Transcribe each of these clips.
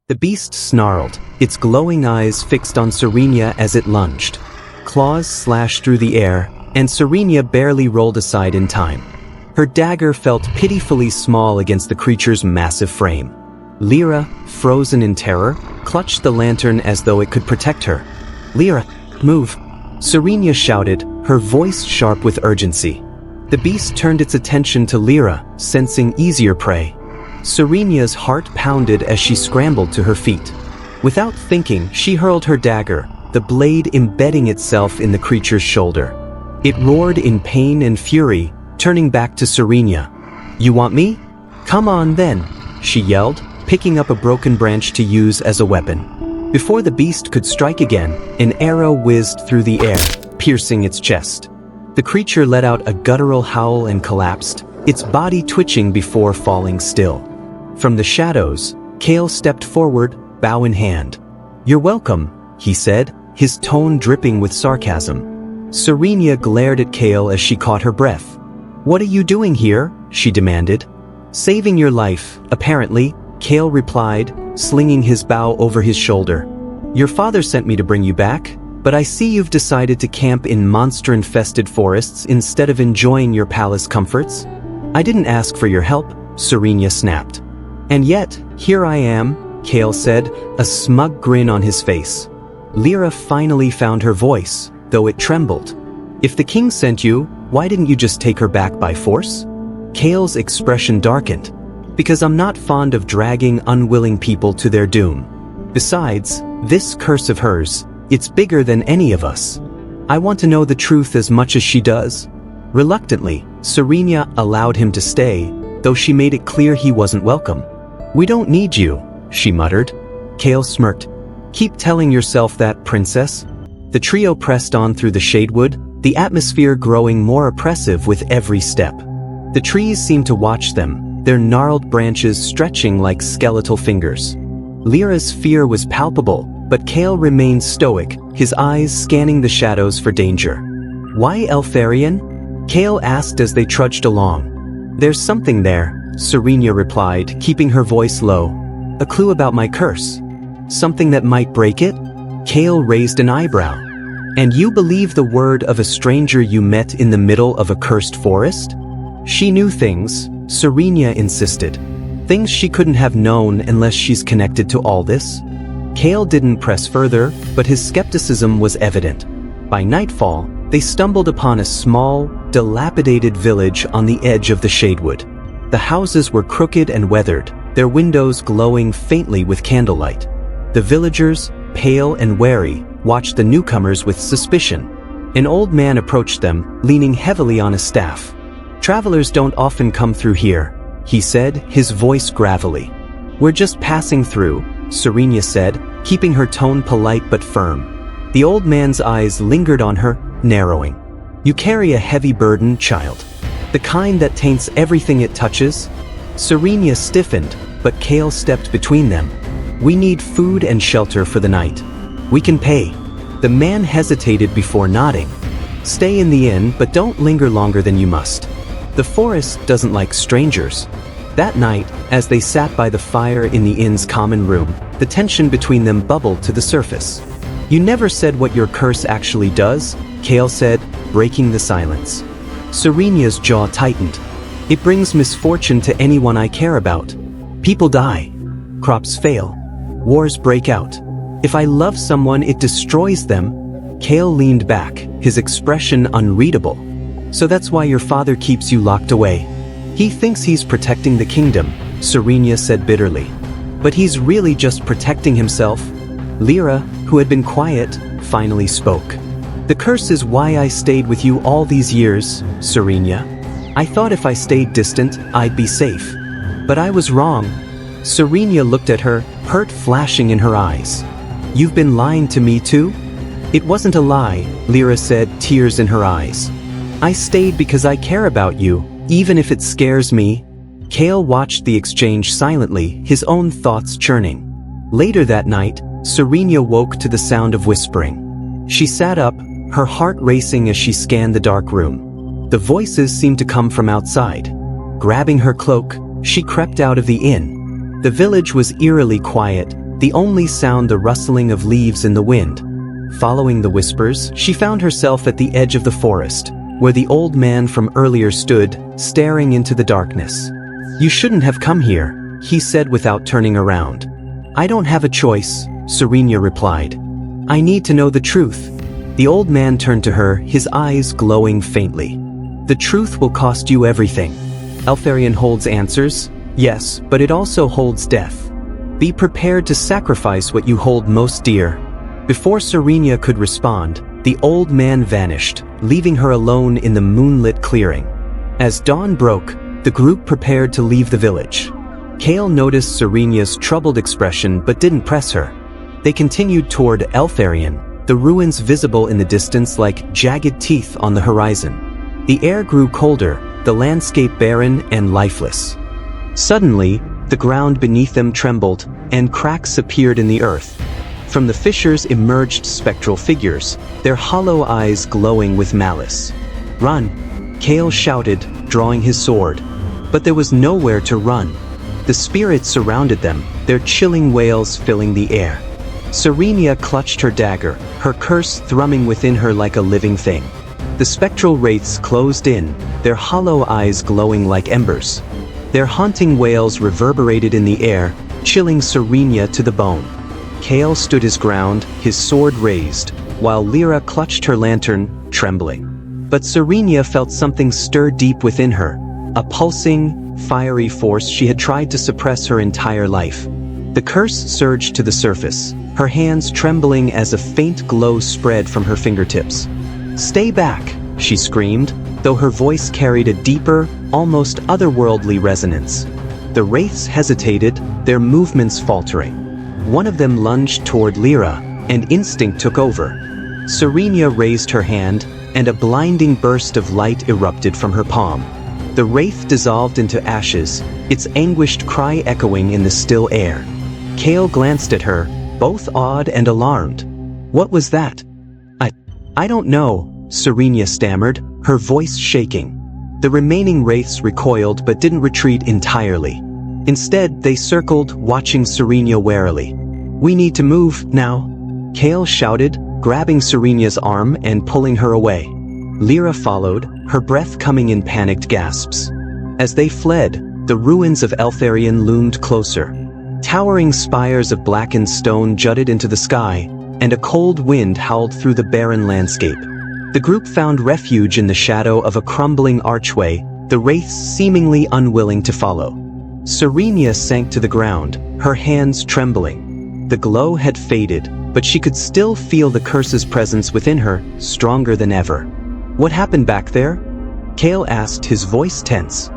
The beast snarled, its glowing eyes fixed on Serenya as it lunged. Claws slashed through the air, and Serenya barely rolled aside in time. Her dagger felt pitifully small against the creature's massive frame. Lyra, frozen in terror, clutched the lantern as though it could protect her. "Lyra, move!" Serenya shouted, her voice sharp with urgency. The beast turned its attention to Lyra, sensing easier prey. Serenya's heart pounded as she scrambled to her feet. Without thinking, she hurled her dagger, the blade embedding itself in the creature's shoulder. It roared in pain and fury, turning back to Serenya. "You want me? Come on then," she yelled, picking up a broken branch to use as a weapon. Before the beast could strike again, an arrow whizzed through the air, piercing its chest. The creature let out a guttural howl and collapsed, its body twitching before falling still. From the shadows, Kale stepped forward, bow in hand. "You're welcome," he said, his tone dripping with sarcasm. Serenya glared at Kale as she caught her breath. "What are you doing here?" she demanded. "Saving your life, apparently," Kale replied, slinging his bow over his shoulder. "Your father sent me to bring you back, but I see you've decided to camp in monster-infested forests instead of enjoying your palace comforts." "I didn't ask for your help," Serenya snapped. "And yet, here I am," Kale said, a smug grin on his face. Lyra finally found her voice, though it trembled. "If the king sent you, why didn't you just take her back by force?" Kale's expression darkened. "Because I'm not fond of dragging unwilling people to their doom. Besides, this curse of hers, it's bigger than any of us. I want to know the truth as much as she does." Reluctantly, Serenya allowed him to stay, though she made it clear he wasn't welcome. "We don't need you," she muttered. Kale smirked. "Keep telling yourself that, princess." The trio pressed on through the Shadewood, the atmosphere growing more oppressive with every step. The trees seemed to watch them, their gnarled branches stretching like skeletal fingers. Lyra's fear was palpable, but Kale remained stoic, his eyes scanning the shadows for danger. "Why Eltharion?" Kale asked as they trudged along. "There's something there," Serenya replied, keeping her voice low. "A clue about my curse. Something that might break it?" Kale raised an eyebrow. "And you believe the word of a stranger you met in the middle of a cursed forest?" "She knew things," Serenya insisted. "Things she couldn't have known unless she's connected to all this." Kale didn't press further, but his skepticism was evident. By nightfall, they stumbled upon a small, dilapidated village on the edge of the Shadewood. The houses were crooked and weathered, their windows glowing faintly with candlelight. The villagers, pale and wary, watched the newcomers with suspicion. An old man approached them, leaning heavily on a staff. "Travelers don't often come through here," he said, his voice gravelly. "We're just passing through," Serenya said, keeping her tone polite but firm. The old man's eyes lingered on her, narrowing. "You carry a heavy burden, child. The kind that taints everything it touches." Serenya stiffened, but Kale stepped between them. "We need food and shelter for the night. We can pay." The man hesitated before nodding. "Stay in the inn, but don't linger longer than you must. The forest doesn't like strangers." That night, as they sat by the fire in the inn's common room, the tension between them bubbled to the surface. "You never said what your curse actually does," Kale said, breaking the silence. Serenya's jaw tightened. "It brings misfortune to anyone I care about. People die. Crops fail. Wars break out. If I love someone, it destroys them." Kale leaned back, his expression unreadable. "So that's why your father keeps you locked away." "He thinks he's protecting the kingdom," Serenya said bitterly. "But he's really just protecting himself." Lyra, who had been quiet, finally spoke. "The curse is why I stayed with you all these years, Serenya. I thought if I stayed distant, I'd be safe. But I was wrong." Serenya looked at her, hurt flashing in her eyes. "You've been lying to me too?" "It wasn't a lie," Lyra said, tears in her eyes. "I stayed because I care about you, even if it scares me." Kale watched the exchange silently, his own thoughts churning. Later that night, Serenya woke to the sound of whispering. She sat up, her heart racing as she scanned the dark room. The voices seemed to come from outside. Grabbing her cloak, she crept out of the inn. The village was eerily quiet, the only sound the rustling of leaves in the wind. Following the whispers, she found herself at the edge of the forest, where the old man from earlier stood, staring into the darkness. "You shouldn't have come here," he said without turning around. "I don't have a choice," Serenya replied. "I need to know the truth." The old man turned to her, his eyes glowing faintly. "The truth will cost you everything. Eltharion holds answers, yes, but it also holds death. Be prepared to sacrifice what you hold most dear." Before Serenya could respond, the old man vanished, leaving her alone in the moonlit clearing. As dawn broke, the group prepared to leave the village. Kale noticed Serenya's troubled expression but didn't press her. They continued toward Eltharion, the ruins visible in the distance like jagged teeth on the horizon. The air grew colder, the landscape barren and lifeless. Suddenly, the ground beneath them trembled, and cracks appeared in the earth. From the fissures emerged spectral figures, their hollow eyes glowing with malice. "Run!" Kale shouted, drawing his sword. But there was nowhere to run. The spirits surrounded them, their chilling wails filling the air. Serenya clutched her dagger, her curse thrumming within her like a living thing. The spectral wraiths closed in, their hollow eyes glowing like embers. Their haunting wails reverberated in the air, chilling Serenya to the bone. Kale stood his ground, his sword raised, while Lyra clutched her lantern, trembling. But Serenya felt something stir deep within her, a pulsing, fiery force she had tried to suppress her entire life. The curse surged to the surface, her hands trembling as a faint glow spread from her fingertips. "Stay back," she screamed, though her voice carried a deeper, almost otherworldly resonance. The wraiths hesitated, their movements faltering. One of them lunged toward Lyra, and instinct took over. Serenya raised her hand, and a blinding burst of light erupted from her palm. The wraith dissolved into ashes, its anguished cry echoing in the still air. Kale glanced at her, both awed and alarmed. "What was that?" I don't know," Serenya stammered, her voice shaking. The remaining wraiths recoiled but didn't retreat entirely. Instead, they circled, watching Serenya warily. "We need to move, now," Kale shouted, grabbing Serenya's arm and pulling her away. Lyra followed, her breath coming in panicked gasps. As they fled, the ruins of Eltharion loomed closer. Towering spires of blackened stone jutted into the sky, and a cold wind howled through the barren landscape. The group found refuge in the shadow of a crumbling archway, the wraiths seemingly unwilling to follow. Serenya sank to the ground, her hands trembling. The glow had faded, but she could still feel the curse's presence within her, stronger than ever. "What happened back there?" Kale asked, his voice tense.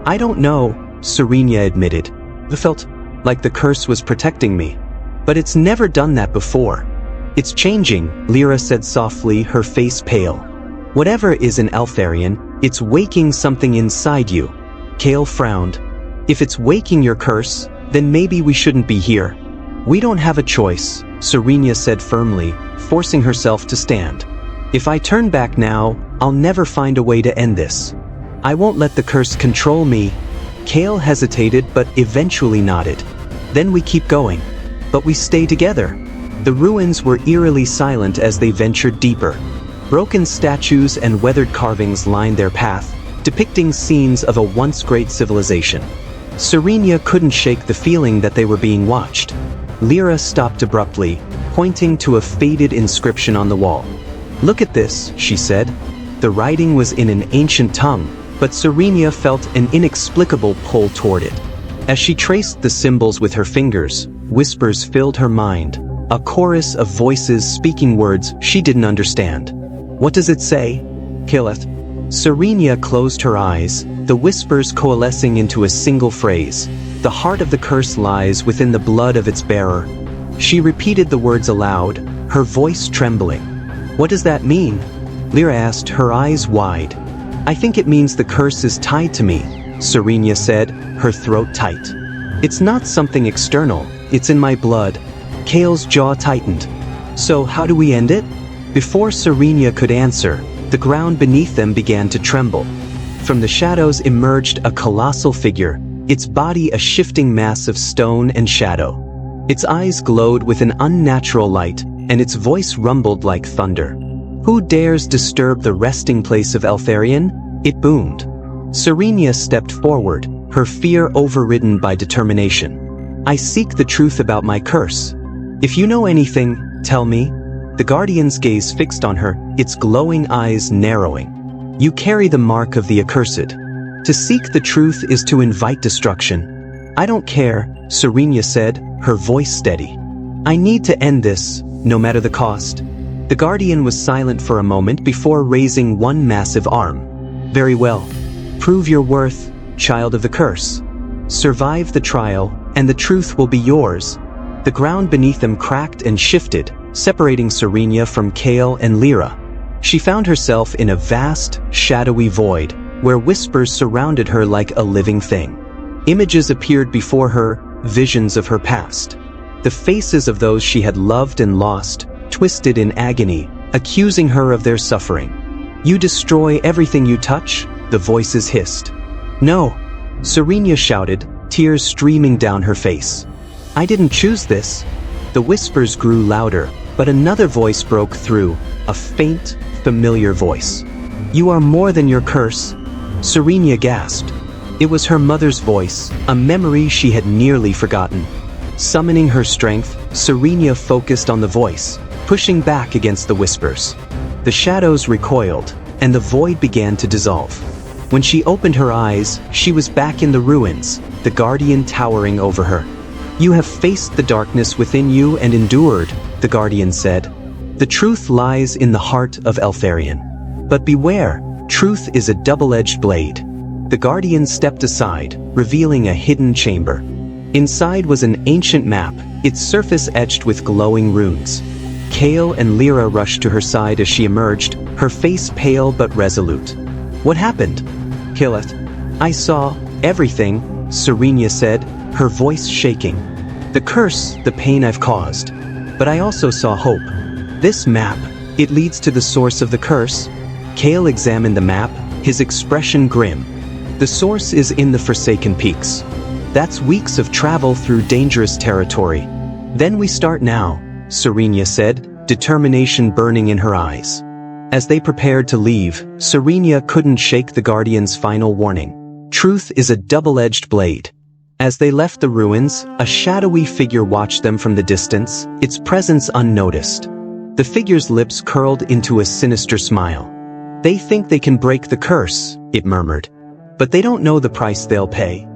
"I don't know," Serenya admitted. "It felt like the curse was protecting me. But it's never done that before." "It's changing," Lyra said softly, her face pale. "Whatever is in Eltharion, it's waking something inside you." Kale frowned. "If it's waking your curse, then maybe we shouldn't be here." "We don't have a choice," Serenya said firmly, forcing herself to stand. "If I turn back now, I'll never find a way to end this. I won't let the curse control me." Kale hesitated but eventually nodded. "Then we keep going. But we stay together." The ruins were eerily silent as they ventured deeper. Broken statues and weathered carvings lined their path, depicting scenes of a once great civilization. Serenya couldn't shake the feeling that they were being watched. Lyra stopped abruptly, pointing to a faded inscription on the wall. "Look at this," she said. The writing was in an ancient tongue, but Serenya felt an inexplicable pull toward it. As she traced the symbols with her fingers, whispers filled her mind, a chorus of voices speaking words she didn't understand. "What does it say?" "Killeth." Serenya closed her eyes, the whispers coalescing into a single phrase. "The heart of the curse lies within the blood of its bearer." She repeated the words aloud, her voice trembling. "What does that mean?" Lyra asked, her eyes wide. "I think it means the curse is tied to me," Serenya said, her throat tight. "It's not something external, it's in my blood." Kale's jaw tightened. "So how do we end it?" Before Serenya could answer, the ground beneath them began to tremble. From the shadows emerged a colossal figure, its body a shifting mass of stone and shadow. Its eyes glowed with an unnatural light, and its voice rumbled like thunder. "Who dares disturb the resting place of Eltharion?" it boomed. Serenya stepped forward, her fear overridden by determination. "I seek the truth about my curse. If you know anything, tell me." The Guardian's gaze fixed on her, its glowing eyes narrowing. "You carry the mark of the accursed. To seek the truth is to invite destruction." "I don't care," Serenya said, her voice steady. "I need to end this, no matter the cost." The Guardian was silent for a moment before raising one massive arm. "Very well. Prove your worth, child of the curse. Survive the trial, and the truth will be yours." The ground beneath them cracked and shifted, separating Serenya from Kale and Lyra. She found herself in a vast, shadowy void, where whispers surrounded her like a living thing. Images appeared before her, visions of her past. The faces of those she had loved and lost, twisted in agony, accusing her of their suffering. "You destroy everything you touch?" the voices hissed. "No," Serenya shouted, tears streaming down her face. "I didn't choose this." The whispers grew louder, but another voice broke through, a faint, familiar voice. "You are more than your curse." Serenya gasped. It was her mother's voice, a memory she had nearly forgotten. Summoning her strength, Serenya focused on the voice, pushing back against the whispers. The shadows recoiled, and the void began to dissolve. When she opened her eyes, she was back in the ruins, the Guardian towering over her. "You have faced the darkness within you and endured," the Guardian said. "The truth lies in the heart of Eltharion. But beware, truth is a double-edged blade." The Guardian stepped aside, revealing a hidden chamber. Inside was an ancient map, its surface etched with glowing runes. Kale and Lyra rushed to her side as she emerged, her face pale but resolute. "What happened?" "Killeth. I saw everything," Serenya said, her voice shaking. "The curse, the pain I've caused. But I also saw hope. This map, it leads to the source of the curse." Kale examined the map, his expression grim. "The source is in the Forsaken Peaks. That's weeks of travel through dangerous territory. Then we start now," Serenya said, determination burning in her eyes. As they prepared to leave, Serenya couldn't shake the Guardian's final warning. Truth is a double-edged blade. As they left the ruins, a shadowy figure watched them from the distance, its presence unnoticed. The figure's lips curled into a sinister smile. "They think they can break the curse," it murmured. "But they don't know the price they'll pay."